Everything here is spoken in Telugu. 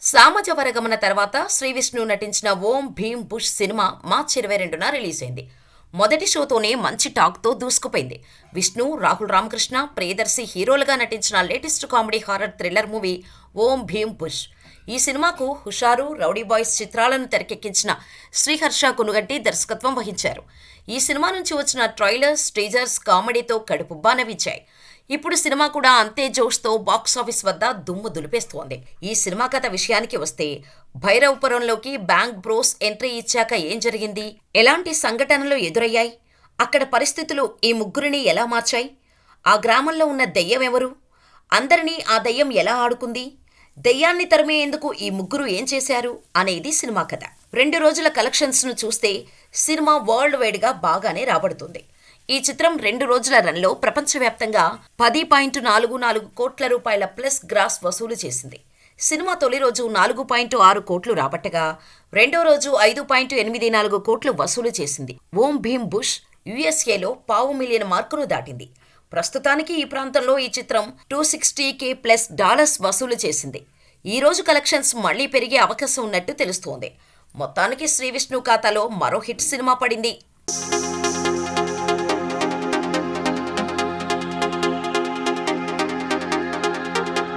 సామాజ వరగమన తర్వాత శ్రీవిష్ణు నటించిన ఓం భీమ్ బుష్ సినిమా మార్చి 22న రిలీజ్ అయింది. మొదటి షోతోనే మంచి టాక్తో దూసుకుపోయింది. విష్ణు, రాహుల్ రామకృష్ణ, ప్రియదర్శి హీరోలుగా నటించిన latest comedy horror thriller movie Om Bheem Bush. ఈ సినిమాకు హుషారు, రౌడీ బాయ్స్ చిత్రాలను తెరకెక్కించిన శ్రీహర్ష కునుగంటి దర్శకత్వం వహించారు. ఈ సినిమా నుంచి వచ్చిన ట్రైలర్స్, టీజర్స్ కామెడీతో కడుపుబ్బా నవ్వించాయి. ఇప్పుడు సినిమా కూడా అంతే జోష్తో బాక్సాఫీస్ వద్ద దుమ్ము దులిపేస్తోంది. ఈ సినిమా కథ విషయానికి వస్తే, భైరవపురంలోకి బ్యాంక్ బ్రోస్ ఎంట్రీ ఇచ్చాక ఏం జరిగింది, ఎలాంటి సంఘటనలు ఎదురయ్యాయి, అక్కడ పరిస్థితులు ఈ ముగ్గురిని ఎలా మార్చాయి, ఆ గ్రామంలో ఉన్న దెయ్యం ఎవరు, అందరినీ ఆ దెయ్యం ఎలా ఆడుకుంది, దెయ్యాన్ని తరిమేందుకు ఈ ముగ్గురు ఏం చేశారు అనేది సినిమా కథ. 2 రోజుల కలెక్షన్స్ను చూస్తే సినిమా వరల్డ్ వైడ్గా బాగానే రాబడుతుంది. ఈ చిత్రం 2 రోజుల రన్లో ప్రపంచవ్యాప్తంగా 10.44 కోట్ల రూపాయల ప్లస్ గ్రాస్ వసూలు చేసింది. సినిమా తొలి రోజు 4.6 కోట్లు రాబట్టగా, రెండో రోజు 5.84 కోట్లు వసూలు చేసింది. ఓం భీమ్ బుష్ యుఎస్ఏలో $500,000 మార్కును దాటింది. ప్రస్తుతానికి ఈ ప్రాంతంలో ఈ చిత్రం $260K+ వసూలు చేసింది. ఈ రోజు కలెక్షన్స్ మళ్లీ పెరిగే అవకాశం ఉన్నట్టు తెలుస్తోంది. మొత్తానికి శ్రీవిష్ణు ఖాతాలో మరో హిట్ సినిమా పడింది.